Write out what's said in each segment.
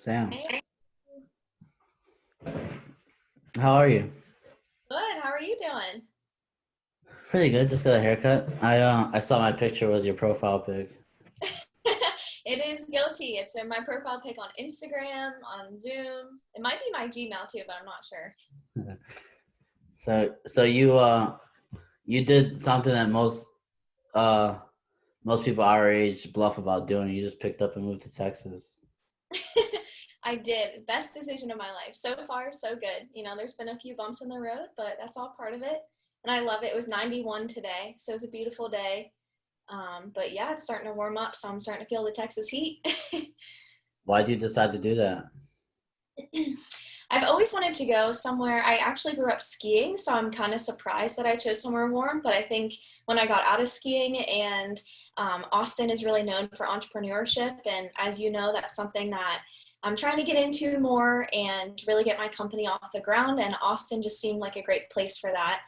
Sam, Hey, how are you? good. How are you doing? Pretty good. Just got a haircut. I saw my picture was your profile pic. It is guilty. It's in my profile pic on Instagram, on Zoom. It might be my Gmail too, but I'm not sure. So you did something that uh most people our age bluff about doing. You just picked up and moved to Texas. I did. Best decision of my life. So far, so good. There's been a few bumps in the road, but that's all part of it. And I love it. It was 91 today, so it was a beautiful day. But yeah, it's starting to warm up, so I'm starting to feel the Texas heat. Why did you decide to do that? I've always wanted to go somewhere. I actually grew up skiing, so I'm kind of surprised that I chose somewhere warm. But I think when I got out of skiing and Austin is really known for entrepreneurship. And as you know, that's something that I'm trying to get into more and really get my company off the ground. And Austin just seemed like a great place for that.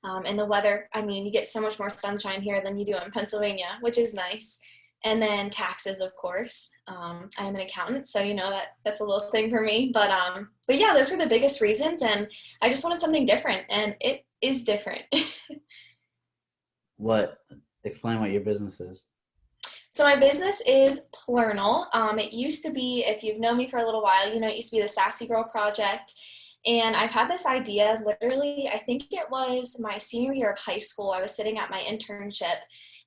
And the weather, I mean, you get so much more sunshine here than you do in Pennsylvania, which is nice. And then taxes, of course. I am an accountant, so that's a little thing for me. But yeah, those were the biggest reasons, and I just wanted something different, and it is different. What Explain what your business is. So my business is Plurnal. It used to be, if you've known me for a little while, it used to be the Sassy Girl Project. And I've had this idea literally, I think it was my senior year of high school. I was sitting at my internship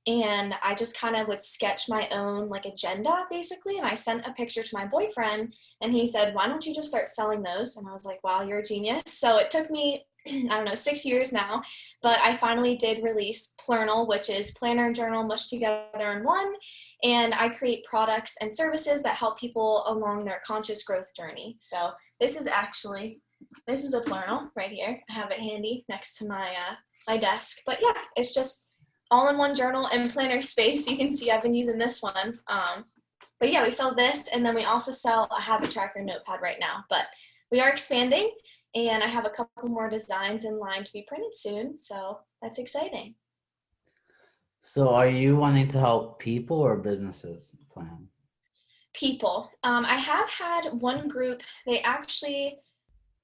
and I just kind of would sketch my own like agenda basically. And I sent a picture to my boyfriend and he said, "Why don't you just start selling those?" And I was like, "Wow, you're a genius." So it took me, I don't know, 6 years now, but I finally did release Plurnal, which is planner and journal mushed together in one. And I create products and services that help people along their conscious growth journey. So this is a Plurnal right here. I have it handy next to my desk. But yeah, it's just all in one journal and planner space. You can see I've been using this one. But yeah, we sell this, and then we also sell a habit tracker notepad right now. But we are expanding, and I have a couple more designs in line to be printed soon. So that's exciting. So are you wanting to help people or businesses plan? People. I have had one group, they actually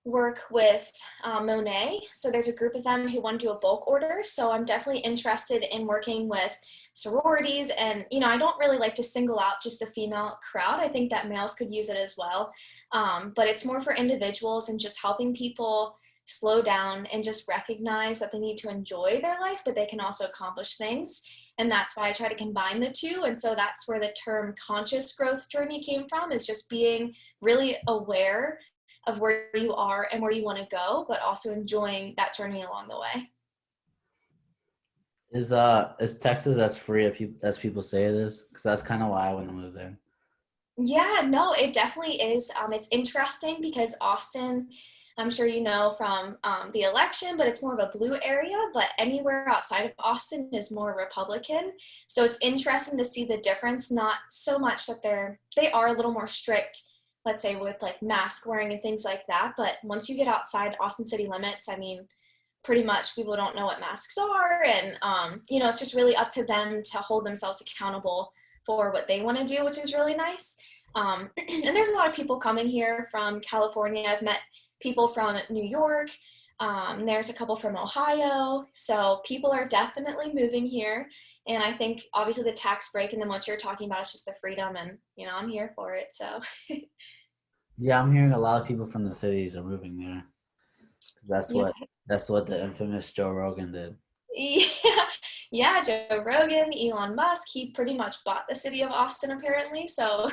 work with Monet. So there's a group of them who want to do a bulk order. So I'm definitely interested in working with sororities. And, I don't really like to single out just the female crowd. I think that males could use it as well. But it's more for individuals and just helping people slow down and just recognize that they need to enjoy their life, but they can also accomplish things. And that's why I try to combine the two. And so that's where the term conscious growth journey came from, is just being really aware of where you are and where you want to go, but also enjoying that journey along the way. Is Texas as free as people say it is? Because that's kind of why I want to move there. Yeah, no, it definitely is. It's interesting because Austin, I'm sure you know from the election, but it's more of a blue area, but anywhere outside of Austin is more Republican. So it's interesting to see the difference, not so much that they are a little more strict, let's say with like mask wearing and things like that, but once you get outside Austin city limits, I mean, pretty much people don't know what masks are, and it's just really up to them to hold themselves accountable for what they want to do, which is really nice. And there's a lot of people coming here from California. I've met people from New York. There's a couple from Ohio. So people are definitely moving here. And I think obviously the tax break and then what you're talking about is just the freedom, and I'm here for it. So Yeah, I'm hearing a lot of people from the cities are moving there. That's yeah. what that's what the infamous Joe Rogan did. Yeah, yeah, Joe Rogan, Elon Musk, he pretty much bought the city of Austin apparently. So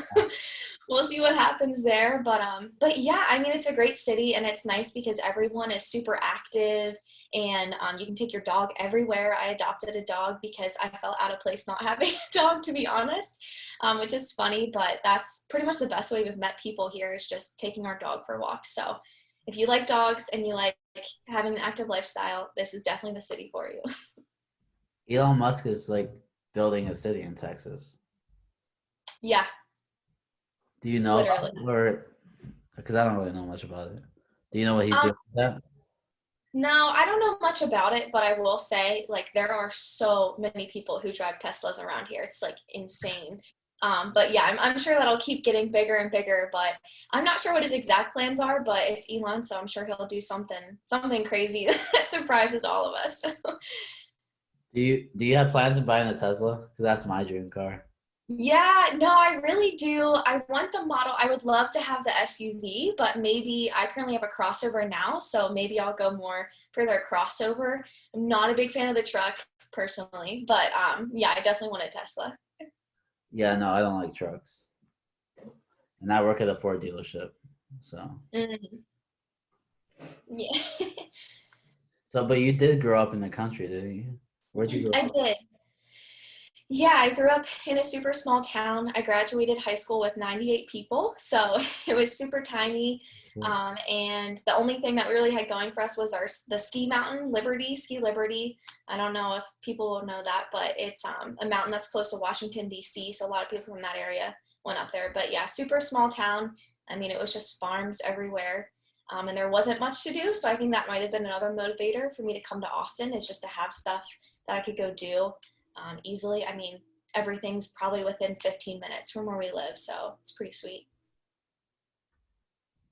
we'll see what happens there. But yeah, I mean it's a great city and it's nice because everyone is super active, and you can take your dog everywhere. I adopted a dog because I felt out of place not having a dog, to be honest, which is funny, but that's pretty much the best way we've met people here, is just taking our dog for walks. So if you like dogs and you like having an active lifestyle, this is definitely the city for you. Elon Musk is like building a city in Texas. Yeah, Do you know about literally. it, or because I don't really know much about it? Do you know what he's Um, doing with that? no, I don't know much about it, but I will say, like, there are so many people who drive Teslas around here. It's like insane. But yeah, I'm sure that'll keep getting bigger and bigger, but I'm not sure what his exact plans are, but it's Elon, so I'm sure he'll do something crazy that surprises all of us. Do you have plans of buying a Tesla? Because that's my dream car. Yeah, no, I really do. I want the model. I would love to have the SUV, but maybe I currently have a crossover now, so maybe I'll go more for their crossover. I'm not a big fan of the truck personally, but yeah, I definitely want a Tesla. Yeah, no, I don't like trucks, and I work at a Ford dealership. So, Mm, yeah, but you did grow up in the country, didn't you? Where'd you grow I up? did. Yeah, I grew up in a super small town. I graduated high school with 98 people, so it was super tiny. And the only thing that we really had going for us was the ski mountain, Ski Liberty. I don't know if people will know that, but it's a mountain that's close to Washington, D.C., so a lot of people from that area went up there. But yeah, super small town. I mean, it was just farms everywhere. And there wasn't much to do, so I think that might have been another motivator for me to come to Austin, is just to have stuff that I could go do easily. I mean, everything's probably within 15 minutes from where we live, so it's pretty sweet.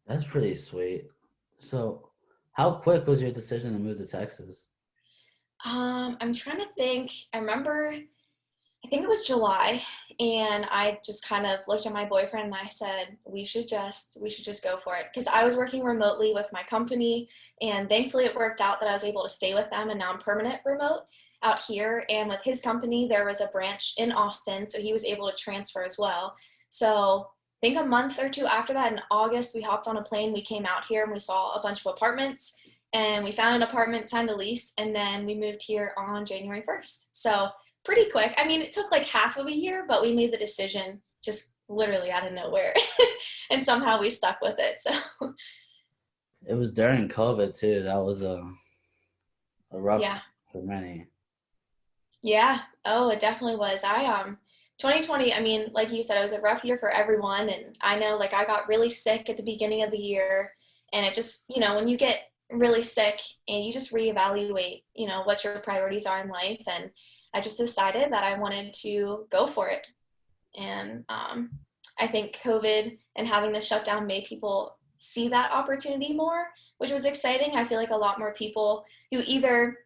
That's pretty sweet. So, how quick was your decision to move to Texas? I'm trying to think. I think it was July, and I just kind of looked at my boyfriend and I said, we should just go for it. Because I was working remotely with my company, and thankfully it worked out that I was able to stay with them, and now I'm permanent remote out here. And with his company, there was a branch in Austin, so he was able to transfer as well. So I think a month or two after that, in August, we hopped on a plane, we came out here and we saw a bunch of apartments, and we found an apartment, signed a lease, and then we moved here on January 1st. So pretty quick. I mean, it took like half of a year, but we made the decision just literally out of nowhere. And somehow we stuck with it. So, It was during COVID too. That was a rough time yeah. for many. Yeah. Oh, it definitely was. 2020, I mean, like you said, it was a rough year for everyone, and I know like I got really sick at the beginning of the year, and it just, when you get really sick and you just reevaluate, what your priorities are in life, and I just decided that I wanted to go for it. And I think COVID and having the shutdown made people see that opportunity more, which was exciting. I feel like a lot more people who either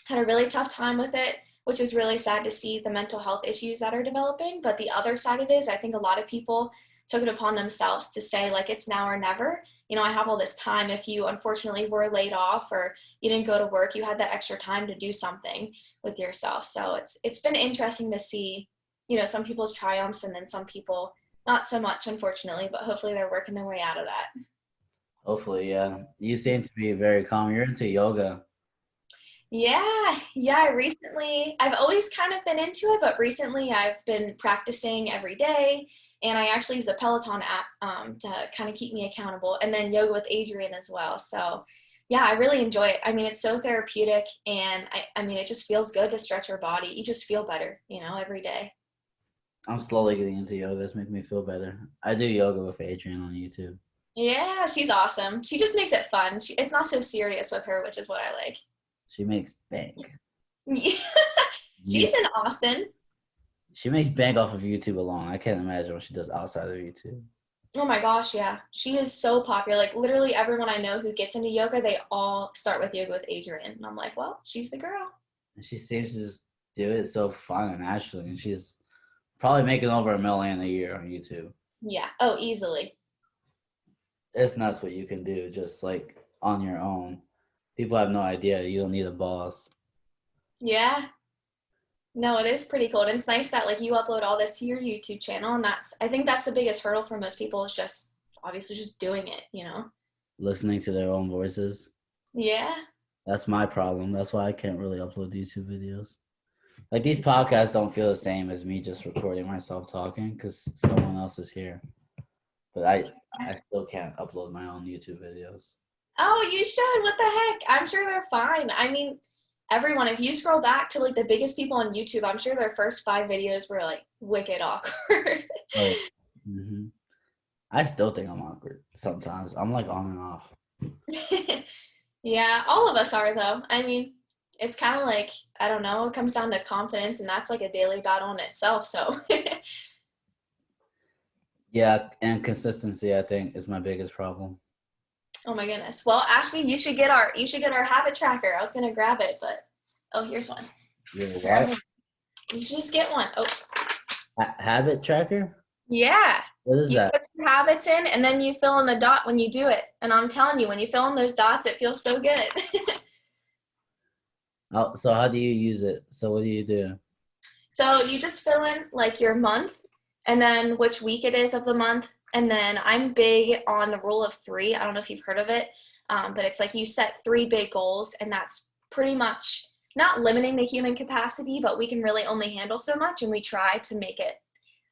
had a really tough time with it, which is really sad to see the mental health issues that are developing. But the other side of it is I think a lot of people took it upon themselves to say, like, it's now or never. I have all this time. If you unfortunately were laid off or you didn't go to work, you had that extra time to do something with yourself. So it's been interesting to see, some people's triumphs, and then some people not so much, unfortunately, but hopefully they're working their way out of that. Hopefully, yeah. You seem to be very calm. You're into yoga. Yeah. I've always kind of been into it, but recently I've been practicing every day, and I actually use the Peloton app to kind of keep me accountable, and then yoga with Adrian as well. So, yeah, I really enjoy it. I mean, it's so therapeutic, and I mean, it just feels good to stretch your body. You just feel better, every day. I'm slowly getting into yoga. It's making me feel better. I do yoga with Adrian on YouTube. Yeah, she's awesome. She just makes it fun. It's not so serious with her, which is what I like. She makes bank. She's You, in Austin. she makes bank off of YouTube alone. I can't imagine what she does outside of YouTube. Oh my gosh, yeah. She is so popular. Like literally everyone I know who gets into yoga, they all start with yoga with Adrian. And I'm like, well, she's the girl. And she seems to just do it so fun and naturally. And she's probably making over $1 million a year on YouTube. Yeah. Oh, easily. It's nuts what you can do just like on your own. People have no idea. You don't need a boss. Yeah. No, it is pretty cool. And it's nice that like you upload all this to your YouTube channel. And I think that's the biggest hurdle for most people, is just obviously just doing it. Listening to their own voices. Yeah. That's my problem. That's why I can't really upload YouTube videos. Like these podcasts don't feel the same as me just recording myself talking because someone else is here. But I still can't upload my own YouTube videos. Oh, you should. What the heck? I'm sure they're fine. I mean, everyone, if you scroll back to like the biggest people on YouTube, I'm sure their first 5 videos were like wicked awkward. Oh, I still think I'm awkward sometimes. I'm like on and off. Yeah, all of us are though. I mean, it's kind of like, I don't know, it comes down to confidence, and that's like a daily battle in itself. So, Yeah, and consistency, I think, is my biggest problem. Oh my goodness. Well, Ashby, you should get our habit tracker. I was gonna grab it, but oh, here's one Yeah, for what? everyone. You should just get one. Oops. Habit tracker? Yeah. What is You that? put your habits in and then you fill in the dot when you do it. And I'm telling you, when you fill in those dots, it feels so good. Oh, so how do you use it? So what do you do? So you just fill in like your month and then which week it is of the month. And then I'm big on the rule of three. I don't know if you've heard of it, but it's like you set three big goals, and that's pretty much not limiting the human capacity, but we can really only handle so much, and we try to make it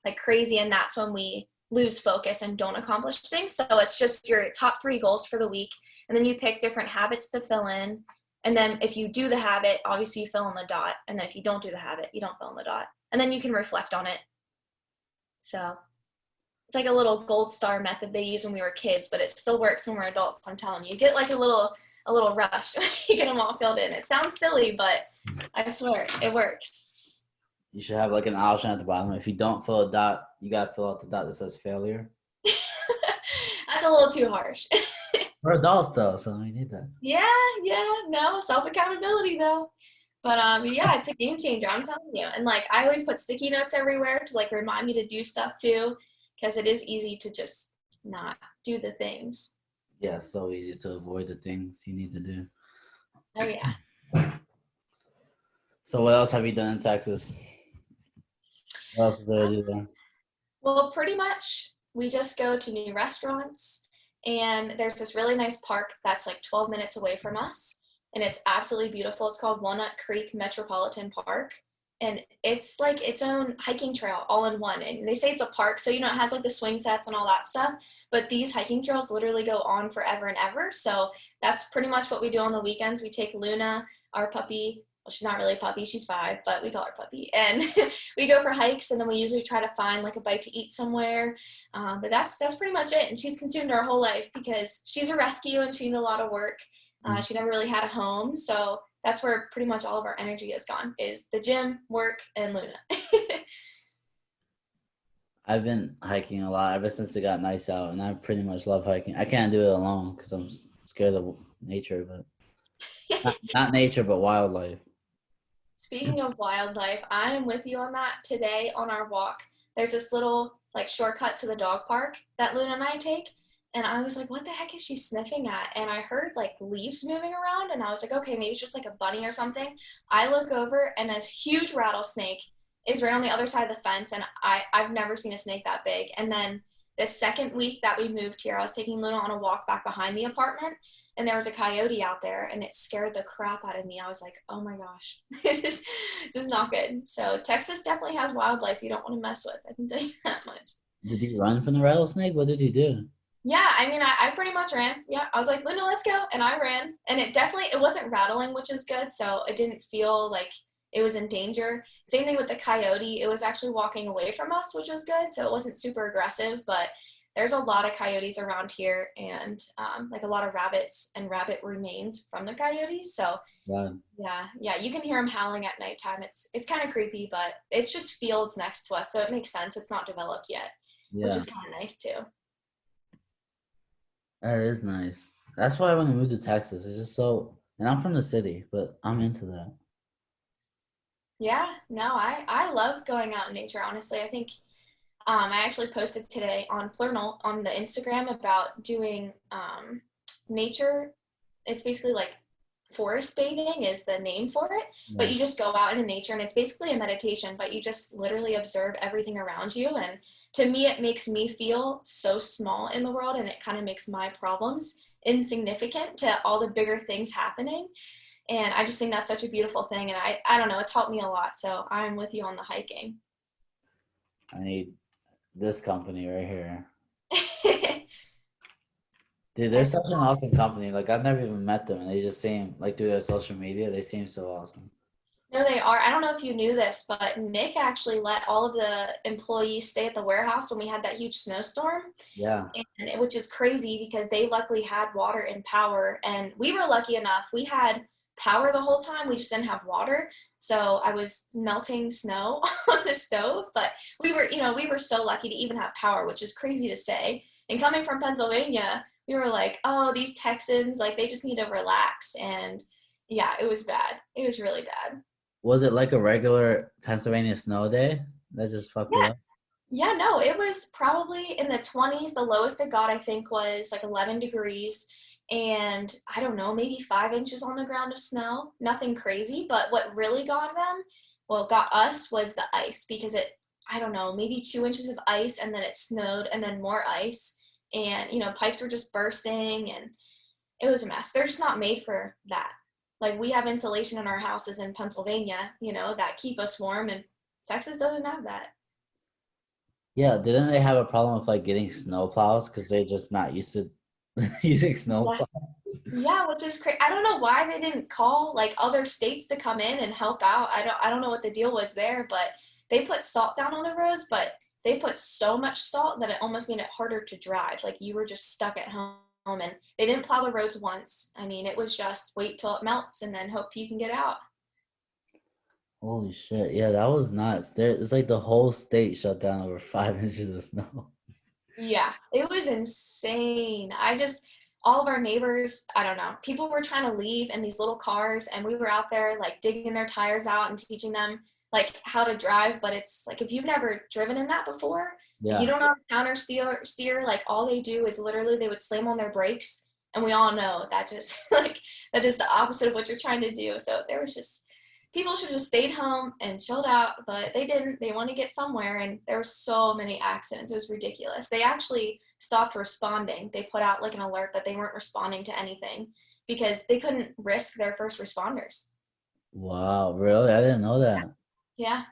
like crazy, and that's when we lose focus and don't accomplish things. So it's just your top three goals for the week, and then you pick different habits to fill in. And then if you do the habit, obviously you fill in the dot. And then if you don't do the habit, you don't fill in the dot. And then you can reflect on it. So it's like a little gold star method they used when we were kids, but it still works when we're adults. I'm telling you, you get like a little rush. You get them all filled in. It sounds silly, but I swear it works. You should have like an option at the bottom. If you don't fill a dot, you gotta fill out the dot that says failure. That's a little too harsh. We're adults though, so we need that. Yeah, no, self accountability though. But yeah, it's a game changer. I'm telling you. And like, I always put sticky notes everywhere to like remind me to do stuff too, because it is easy to just not do the things. Yeah, it's so easy to avoid the things you need to do. Oh yeah. So what else have you done in Texas? What else is there to do there? Well, pretty much we just go to new restaurants, and there's this really nice park that's like 12 minutes away from us, and it's absolutely beautiful. It's called Walnut Creek Metropolitan Park, and it's like its own hiking trail all in one. And they say it's a park, so it has like the swing sets and all that stuff, but these hiking trails literally go on forever and ever. So that's pretty much what we do on the weekends. We take Luna, our puppy. Well, she's not really a puppy, she's 5, but we call her puppy. And we go for hikes, and then we usually try to find like a bite to eat somewhere. But that's pretty much it. And she's consumed our whole life because she's a rescue and she needed a lot of work. She never really had a home, so that's where pretty much all of our energy has gone, is the gym, work, and Luna. I've been hiking a lot ever since it got nice out, and I pretty much love hiking. I can't do it alone because I'm scared of nature, but not nature, but wildlife. Speaking of wildlife, I am with you on that. Today on our walk, there's this little like shortcut to the dog park that Luna and I take. And I was like, what the heck is she sniffing at? And I heard like leaves moving around, and I was like, okay, maybe it's just like a bunny or something. I look over, and this huge rattlesnake is right on the other side of the fence, and I've never seen a snake that big. And then the second week that we moved here, I was taking Luna on a walk back behind the apartment, and there was a coyote out there, and it scared the crap out of me. I was like, oh my gosh, this is not good. So Texas definitely has wildlife you don't want to mess with. I can tell you that much. Did you run from the rattlesnake? What did you do? Yeah, I mean, I pretty much ran. Yeah, I was like, Linda, let's go. And I ran. And it wasn't rattling, which is good. So it didn't feel like it was in danger. Same thing with the coyote. It was actually walking away from us, which was good. So it wasn't super aggressive, but there's a lot of coyotes around here, and like a lot of rabbits and rabbit remains from the coyotes. So Yeah. yeah, you can hear them howling at nighttime. It's kind of creepy, but it's just fields next to us. So it makes sense. It's not developed yet, which Yeah, is kind of nice too. that is nice. That's why I want to move to Texas. It's just so, and I'm from the city, but I'm into that. Yeah, no, I love going out in nature, honestly. I think I actually posted today on Plurnal on the Instagram about doing nature. It's basically like forest bathing is the name for it, but Yeah. you just go out into nature, and it's basically a meditation, but you just literally observe everything around you. And to me, it makes me feel so small in the world, and it kind of makes my problems insignificant to all the bigger things happening. And I just think that's such a beautiful thing. And I don't know, it's helped me a lot. So I'm with you on the hiking. I need this company right here. Dude, they're such an awesome company. Like I've never even met them, and they just seem like through their social media, they seem so awesome. No, they are. I don't know if you knew this, but Nick actually let all of the employees stay at the warehouse when we had that huge snowstorm, Yeah. which is crazy because they luckily had water and power. And we were lucky enough. We had power the whole time. We just didn't have water. So I was melting snow on the stove, but we were so lucky to even have power, which is crazy to say. And coming from Pennsylvania, we were like, oh, these Texans, like they just need to relax. And yeah, it was bad. It was really bad. Was it like a regular Pennsylvania snow day that just fucked it Yeah. up? Yeah, no, it was probably in the 20s. The lowest it got, I think, was like 11 degrees. And I don't know, maybe 5 inches on the ground of snow. Nothing crazy. But what really got us was the ice because I don't know, maybe 2 inches of ice and then it snowed and then more ice. And, pipes were just bursting and it was a mess. They're just not made for that. Like we have insulation in our houses in Pennsylvania, that keep us warm, and Texas doesn't have that. Yeah, didn't they have a problem with like getting snow plows because they're just not used to using snow Yeah. plows? Yeah, which is crazy. I don't know why they didn't call like other states to come in and help out. I don't know what the deal was there, but they put salt down on the roads, but they put so much salt that it almost made it harder to drive. Like you were just stuck at home, and they didn't plow the roads once. I mean, it was just wait till it melts and then hope you can get out. Holy shit! Yeah, that was nuts. It's like the whole state shut down over 5 inches of snow. Yeah, it was insane. All of our neighbors, I don't know, people were trying to leave in these little cars, and we were out there like digging their tires out and teaching them like how to drive. But it's like if you've never driven in that before, like you Yeah. don't know how to counter steer. Like all they do is literally they would slam on their brakes, and we all know that just like that is the opposite of what you're trying to do. So there was just people should have stayed home and chilled out, but they didn't. They want to get somewhere, and there were so many accidents. It was ridiculous. They actually stopped responding. They put out like an alert that they weren't responding to anything because they couldn't risk their first responders. Wow, really? I didn't know that. Yeah,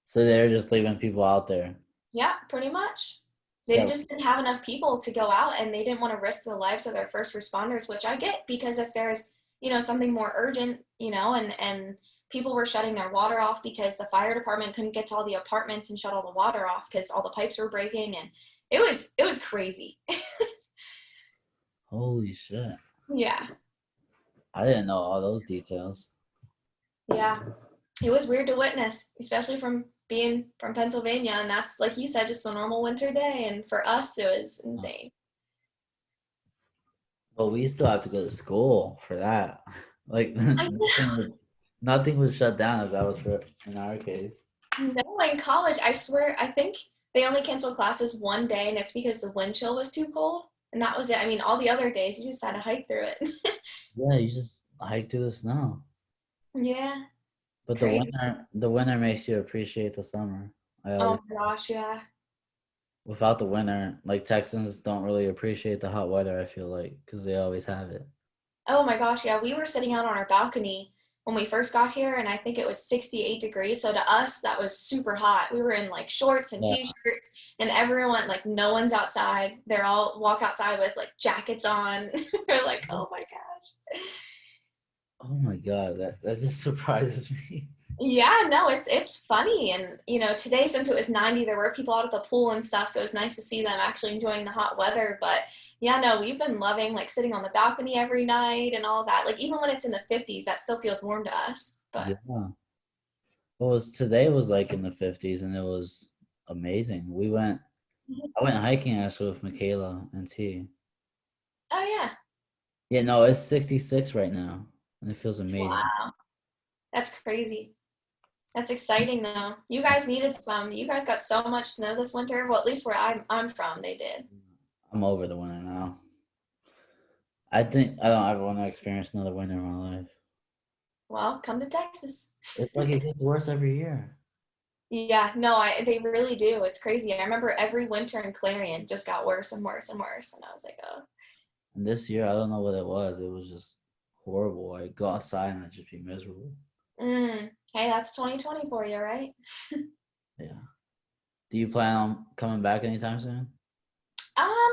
So they're just leaving people out there. yeah, pretty much. They That just didn't have enough people to go out, and they didn't want to risk the lives of their first responders, which I get because if there's something more urgent, and people were shutting their water off because the fire department couldn't get to all the apartments and shut all the water off because all the pipes were breaking, and it was crazy. holy shit. Yeah, I didn't know all those details. yeah, it was weird to witness, especially from being from Pennsylvania, and that's like you said, just a normal winter day, and for us it was insane. But we still have to go to school for that. Like I nothing was shut down if that was for in our case. know in college, I swear, I think they only canceled classes one day, and it's because the wind chill was too cold, and that was it. I mean, all the other days you just had to hike through it. Yeah, you just hike through the snow. Yeah, it's But crazy. the winter makes you appreciate the summer. I Oh always my gosh, yeah. without the winter, like Texans don't really appreciate the hot weather, I feel like, because they always have it. Oh my gosh, yeah. We were sitting out on our balcony when we first got here, and I think it was 68 degrees. So to us, that was super hot. We were in like shorts and Yeah. t-shirts, and everyone, like, no one's outside. They're all walk outside with like jackets on. We're like, oh my gosh. Oh my God, that just surprises me. Yeah, no, it's funny. And today since it was 90, there were people out at the pool and stuff, so it was nice to see them actually enjoying the hot weather. But yeah, no, we've been loving like sitting on the balcony every night and all that. Like even when it's in the 50s, that still feels warm to us. But Yeah. Well, today was like in the 50s and it was amazing. I went hiking actually with Michaela and T. oh yeah. Yeah, no, it's 66 right now and it feels amazing. Wow. That's crazy. That's exciting though. You guys needed some. You guys got so much snow this winter. Well, at least where I'm from, they did. I'm over the winter now. I think I don't ever want to experience another winter in my life. Well, come to Texas. It's like it gets worse every year. Yeah, no, they really do. It's crazy. I remember every winter in Clarion just got worse and worse and worse, and I was like, oh. And this year, I don't know what it was. It was just horrible. I go outside and I'd just be miserable. Hey, that's 2020 for you, right? Yeah. Do you plan on coming back anytime soon?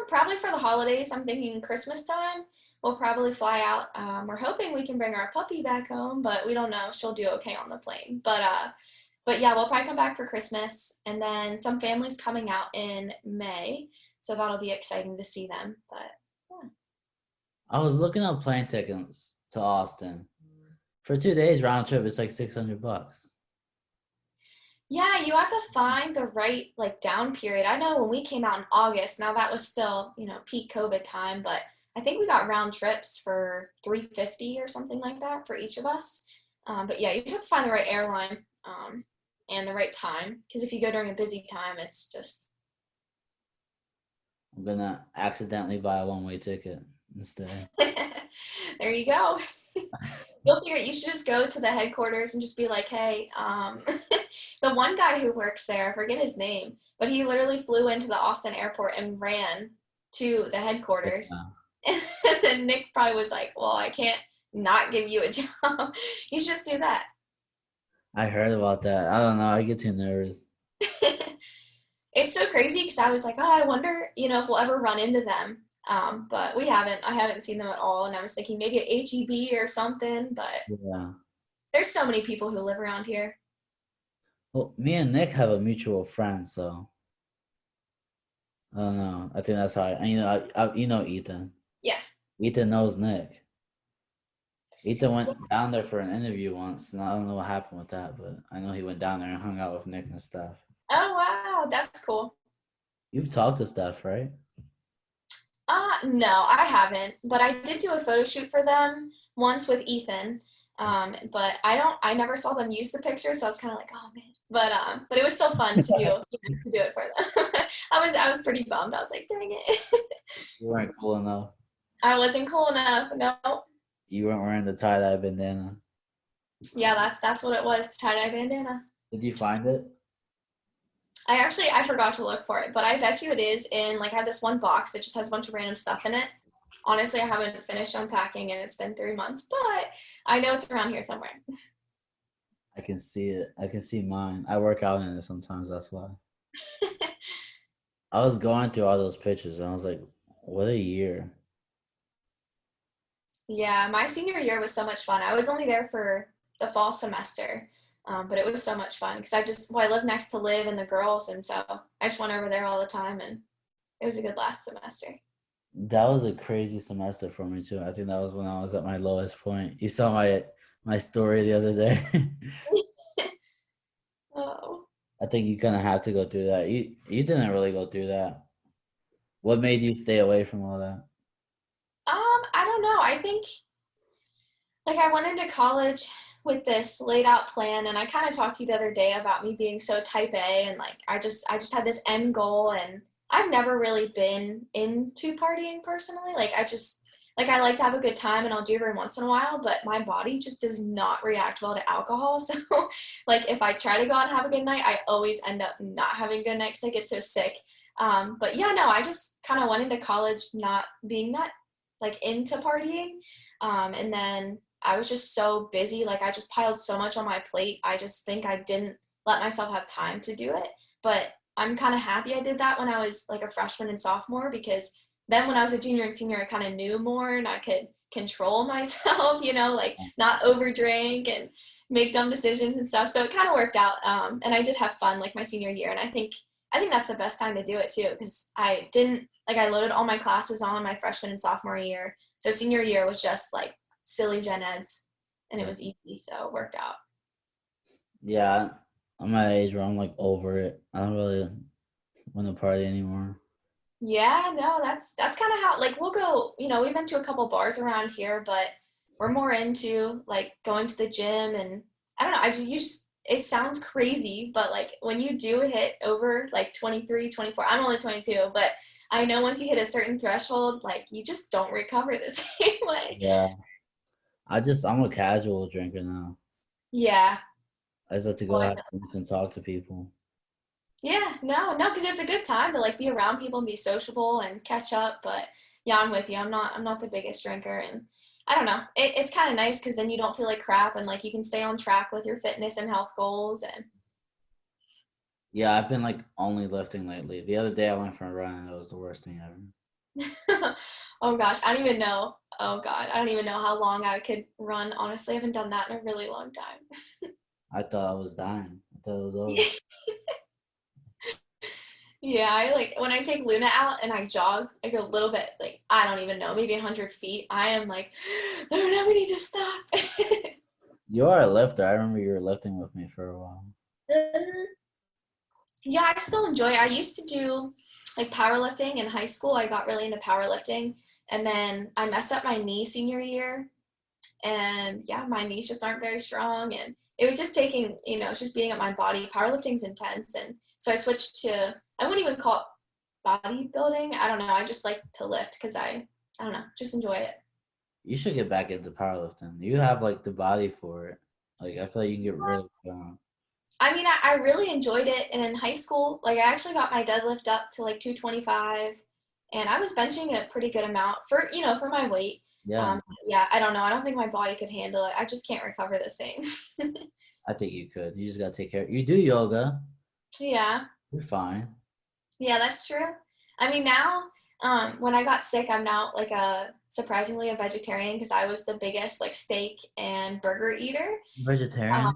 Probably for the holidays. I'm thinking Christmas time. We'll probably fly out. We're hoping we can bring our puppy back home, but we don't know. She'll do okay on the plane. But yeah, we'll probably come back for Christmas, and then some families coming out in May, so that'll be exciting to see them. But yeah. I was looking up plane tickets to Austin. For 2 days round trip, it's like $600. Yeah, you have to find the right like down period. I know when we came out in August, now that was still, peak COVID time, but I think we got round trips for 350 or something like that for each of us. But yeah, you just have to find the right airline and the right time because if you go during a busy time, it's just I'm gonna accidentally buy a one-way ticket instead. there you go. You'll figure it. You should just go to the headquarters and just be like, hey, the one guy who works there, I forget his name, but he literally flew into the Austin airport and ran to the headquarters. Yeah. And then Nick probably was like, well, I can't not give you a job. You should just do that. I heard about that. I don't know. I get too nervous. It's so crazy because I was like, oh, I wonder, if we'll ever run into them. But we haven't. I haven't seen them at all. And I was thinking maybe at HEB or something, but Yeah. there's so many people who live around here. Well, me and Nick have a mutual friend, so I don't know. I think that's how you know Ethan. Yeah. Ethan knows Nick. Ethan went down there for an interview once, and I don't know what happened with that, but I know he went down there and hung out with Nick and stuff. Oh, wow. That's cool. You've talked to Steph, right? No, I haven't, but I did do a photo shoot for them once with Ethan. But I never saw them use the picture, so I was kind of like, oh man. But it was still fun to do, to do it for them. I was pretty bummed. I was like, dang it. You weren't cool enough. I wasn't cool enough. No. You weren't wearing the tie-dye bandana. Yeah, that's what it was, tie-dye bandana. Did you find it? I forgot to look for it, but I bet you it is in like I have this one box that just has a bunch of random stuff in it. Honestly, I haven't finished unpacking and it's been 3 months, but I know it's around here somewhere. I can see it. I can see mine. I work out in it sometimes, that's why. I was going through all those pictures and I was like, what a year. Yeah, my senior year was so much fun. I was only there for the fall semester, but it was so much fun because I live next to Liv and the girls, and so I just went over there all the time, and it was a good last semester. That was a crazy semester for me too. I think that was when I was at my lowest point. You saw my story the other day. Oh. I think you kind of have to go through that. You didn't really go through that. What made you stay away from all that? I don't know. I think like I went into college with this laid out plan, and I kind of talked to you the other day about me being so type A, and like I just had this end goal, and I've never really been into partying personally. I like to have a good time and I'll do every once in a while, but my body just does not react well to alcohol. So like if I try to go out and have a good night, I always end up not having a good night because I get so sick. But yeah, no, I just kind of went into college not being that like into partying. And then I was just so busy. Like I just piled so much on my plate. I just think I didn't let myself have time to do it. But I'm kind of happy I did that when I was like a freshman and sophomore, because then when I was a junior and senior, I kind of knew more and I could control myself, like not overdrink and make dumb decisions and stuff. So it kind of worked out. And I did have fun like my senior year. And I think that's the best time to do it too, because I didn't like I loaded all my classes on my freshman and sophomore year. So senior year was just like silly gen eds and it was easy. So it worked out. Yeah, I'm at an age where I'm like over it. I don't really want to party anymore. Yeah, no, that's kind of how like we'll go, we've been to a couple bars around here, but we're more into like going to the gym, and I don't know, it sounds crazy, but like when you do hit over like 23, 24, I'm only 22, but I know once you hit a certain threshold, like you just don't recover the same way. Yeah, I'm a casual drinker now. Yeah. I just have to go Well, have drinks and talk to people. yeah, no, because it's a good time to like be around people and be sociable and catch up. But yeah, I'm with you. I'm not the biggest drinker, and I don't know. It's kind of nice because then you don't feel like crap, and like you can stay on track with your fitness and health goals. And Yeah, I've been like only lifting lately. The other day I went for a run and it was the worst thing ever. oh gosh, I don't even know. Oh God, I don't even know how long I could run. Honestly, I haven't done that in a really long time. I thought I was dying. I thought it was over. Yeah, I like when I take Luna out and I jog like a little bit, like I don't even know, maybe 100 feet. I am like, Luna, we need to stop. You are a lifter. I remember you were lifting with me for a while. Mhm. Yeah, I still enjoy it. I used to do like powerlifting in high school. I got really into powerlifting, and then I messed up my knee senior year, and yeah, my knees just aren't very strong, and it was just taking, it's just beating up my body. Powerlifting's intense, and so I switched to, I wouldn't even call it bodybuilding. I don't know. I just like to lift because I don't know, just enjoy it. You should get back into powerlifting. You have like the body for it. Like I feel like you can get really strong. I mean, I really enjoyed it. And in high school, like I actually got my deadlift up to like 225, and I was benching a pretty good amount for, for my weight. Yeah, Yeah, I don't know. I don't think my body could handle it. I just can't recover the same. I think you could. You just gotta take care. You do yoga. Yeah. You're fine. Yeah, that's true. I mean, now, when I got sick, I'm now like surprisingly a vegetarian because I was the biggest like steak and burger eater. Um, Vegetarian?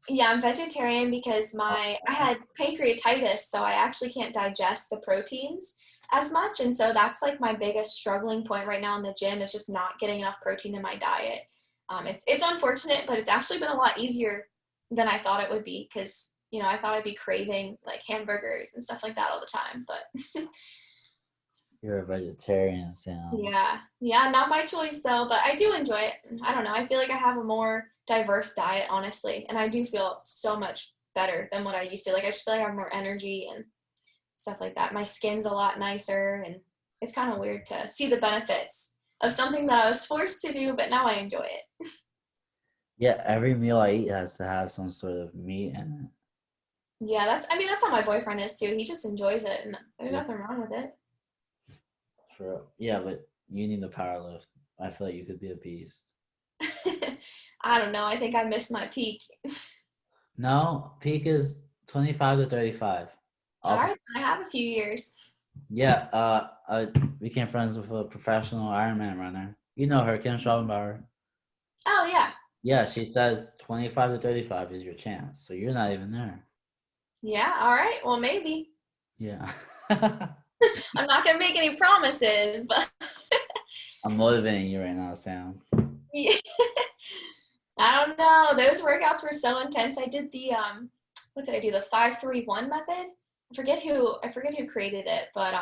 yeah, I'm vegetarian because I had pancreatitis, so I actually can't digest the proteins as much, and so that's like my biggest struggling point right now in the gym is just not getting enough protein in my diet. It's unfortunate, but it's actually been a lot easier than I thought it would be because I thought I'd be craving like hamburgers and stuff like that all the time, but You're a vegetarian, Sam. yeah, yeah, not by choice though, but I do enjoy it. I don't know. I feel like I have a more diverse diet, honestly, and I do feel so much better than what I used to. Like I just feel like I have more energy and stuff like that. My skin's a lot nicer, and it's kind of weird to see the benefits of something that I was forced to do, but now I enjoy it. Yeah, every meal I eat has to have some sort of meat in Yeah, I mean, that's how my boyfriend is too. He just enjoys it, and there's it. Yeah, nothing wrong with it. yeah, but you need the power lift. I feel like you could be a beast. I don't know. I think I missed my peak. No, peak is 25 to 35. All Up. right, I have a few years. Yeah, I became friends with a professional Ironman runner. You know her, Kim Schaubenbauer. Oh yeah, Yeah, she says 25 to 35 is your chance. So you're not even there. yeah. All right. Well, maybe. Yeah. I'm not gonna make any promises, but I'm motivating you right now, Sam. yeah. I don't know. Those workouts were so intense. I did the what did I do? The 5-3-1 method. I forget who created it, but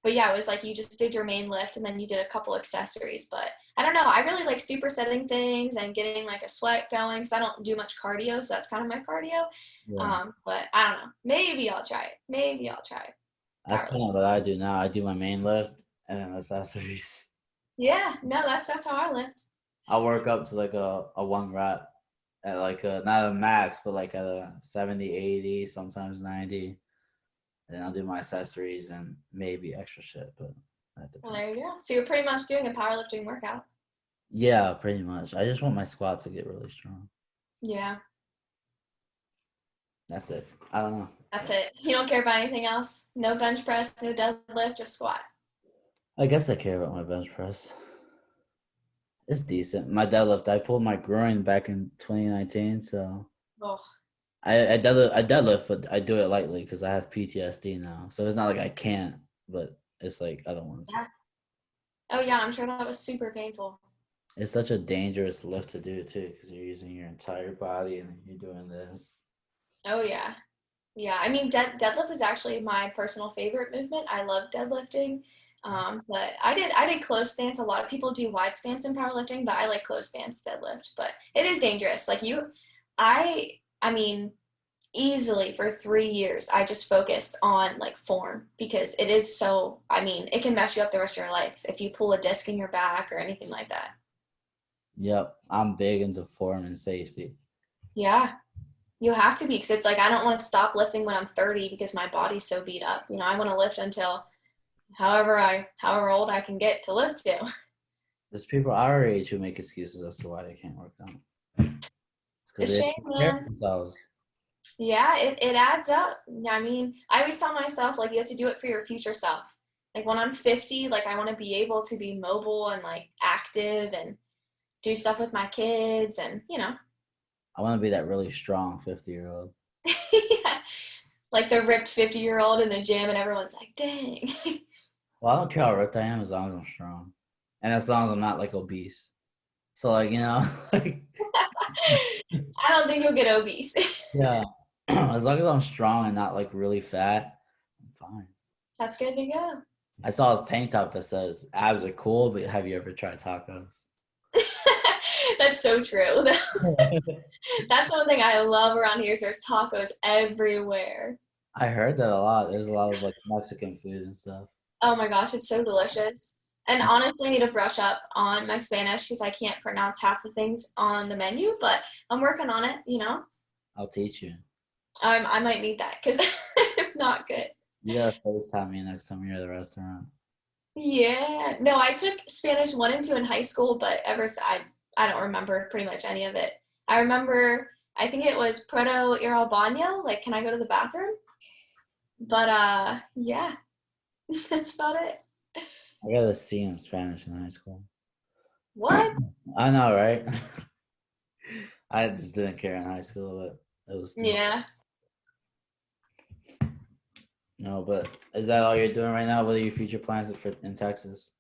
yeah, it was like you just did your main lift and then you did a couple accessories. But I don't know. I really like supersetting things and getting like a sweat going because I don't do much cardio, so that's kind of my cardio. Yeah. But I don't know. Maybe I'll try it. Maybe I'll try That's power kind of what I do now. I do my main lift and then accessories. Yeah, no, that's how I lift. I'll work up to like a one rep at like a not a max, but like at a 70, 80, sometimes 90. And then I'll do my accessories and maybe extra shit, but that Well, depends. there you go. So you're pretty much doing a powerlifting workout. Yeah, pretty much. I just want my squat to get really strong. Yeah, That's it. I don't know. that's it. You don't care about anything else? No bench press, no deadlift, just squat. I guess I care about my bench press. It's decent. My deadlift, I pulled my groin back in 2019, so Oh, I deadlift, but I do it lightly because I have PTSD now. So it's not like I can't, but it's like I don't want to. yeah. Oh, yeah, I'm sure that was super painful. It's such a dangerous lift to do too, because you're using your entire body and you're doing this. Oh, yeah. Yeah, I mean, deadlift is actually my personal favorite movement. I love deadlifting. But I did close stance. A lot of people do wide stance in powerlifting, but I like close stance deadlift. But it is dangerous. I mean, easily for 3 years, I just focused on like form because it is so, I mean, it can mess you up the rest of your life if you pull a disc in your back or anything like that. Yep, I'm big into form and safety. Yeah, you have to be because it's like I don't want to stop lifting when I'm 30 because my body's so beat up. I want to lift until however old I can get to lift to. There's people our age who make excuses as to why they can't work out. It's because It's they a shame, don't care for man. themselves. Yeah, it adds up. I mean, I always tell myself like you have to do it for your future self. Like when I'm 50, like I want to be able to be mobile and like active and do stuff with my kids and I want to be that really strong 50-year-old. yeah, like the ripped 50-year-old in the gym and everyone's like, dang. Well, I don't care how ripped I am as long as I'm strong. And as long as I'm not like obese. So like, like, I don't think you'll get obese. yeah, as long as I'm strong and not like really fat, I'm fine. That's good to go. I saw this tank top that says abs are cool, but have you ever tried tacos? That's so true. That's one thing I love around here is there's tacos everywhere. I heard that a lot. There's a lot of like Mexican food and stuff. Oh my gosh, it's so delicious. And honestly, I need to brush up on my Spanish because I can't pronounce half the things on the menu, but I'm working on it. I'll teach you. I might need that because I'm not good. You gotta FaceTime me next time you're at the restaurant. Yeah. No, I took Spanish 1 and 2 in high school, but I don't remember pretty much any of it. I remember, I think it was Puedo ir al baño, like, can I go to the bathroom? But yeah, that's about it. I got a C in Spanish in high school. What? I know, right? I just didn't care in high school, but it was still... Yeah. No, but is that all you're doing right now? What are your future plans in Texas?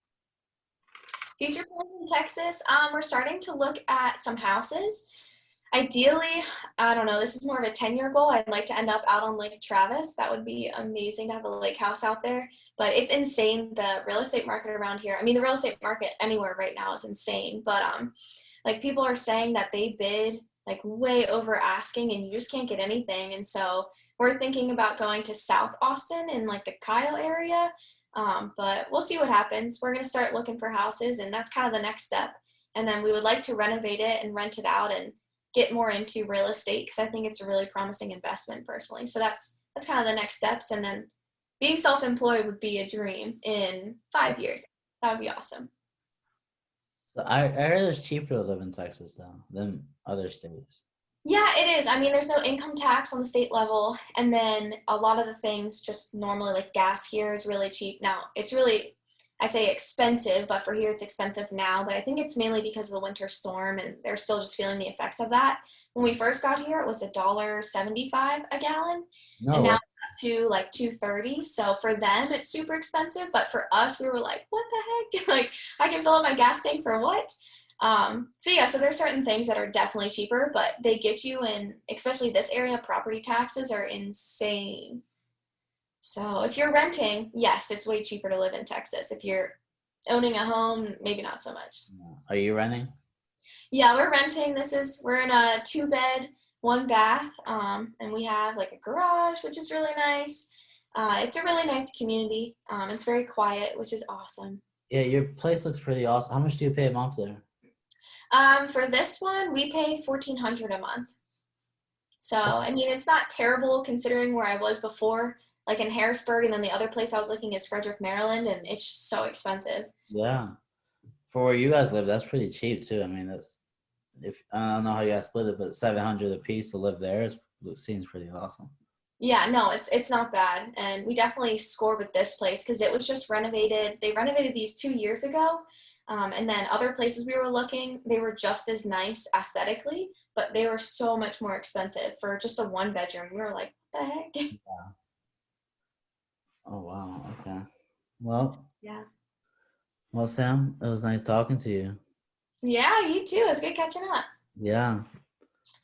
Future plans in Texas, we're starting to look at some houses. Ideally, I don't know, this is more of a 10-year goal. I'd like to end up out on Lake Travis. That would be amazing to have a lake house out there. But it's insane, the real estate market around here. I mean, the real estate market anywhere right now is insane. But like people are saying that they bid like way over asking and you just can't get anything. And so we're thinking about going to South Austin in like the Kyle area. But we'll see what happens. We're going to start looking for houses and that's kind of the next step. And then we would like to renovate it and rent it out and get more into real estate because I think it's a really promising investment personally. So that's kind of the next steps. And then being self-employed would be a dream in 5 years. That would be awesome. So I heard it's cheaper to live in Texas though than other states. Yeah, it is. I mean, there's no income tax on the state level. And then a lot of the things just normally like gas here is really cheap. Now it's really, I say expensive, but for here it's expensive now. But I think it's mainly because of the winter storm and they're still just feeling the effects of that. When we first got here, it was $1.75 a gallon. No, and now it's up to like $2.30. So for them, it's super expensive. But for us, we were like, what the heck? Like I can fill up my gas tank for what? So yeah, so there's certain things that are definitely cheaper, but they get you in, especially this area, property taxes are insane. So if you're renting, yes, it's way cheaper to live in Texas. If you're owning a home, maybe not so much. Are you renting? Yeah, we're renting. We're in a 2-bed, 1-bath, and we have like a garage, which is really nice. It's a really nice community. It's very quiet, which is awesome. Yeah, your place looks pretty awesome. How much do you pay a month there? For this one, we pay $1,400 a month. So, I mean, it's not terrible considering where I was before, like in Harrisburg, and then the other place I was looking is Frederick, Maryland, and it's just so expensive. Yeah. For where you guys live, that's pretty cheap too. I mean, I don't know how you guys split it, but $700 a piece to live there seems pretty awesome. Yeah, no, it's not bad. And we definitely score with this place because it was just renovated. They renovated these 2 years ago. And then other places we were looking, they were just as nice aesthetically, but they were so much more expensive for just a 1-bedroom. We were like, what the heck? Yeah. Oh, wow. Okay. Well, Yeah. Well, Sam, it was nice talking to you. Yeah, you too. It's good catching up. Yeah.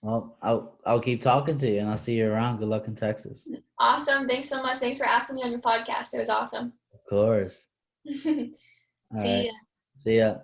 Well, I'll keep talking to you and I'll see you around. Good luck in Texas. Awesome. Thanks so much. Thanks for asking me on your podcast. It was awesome. Of course. See ya. See ya.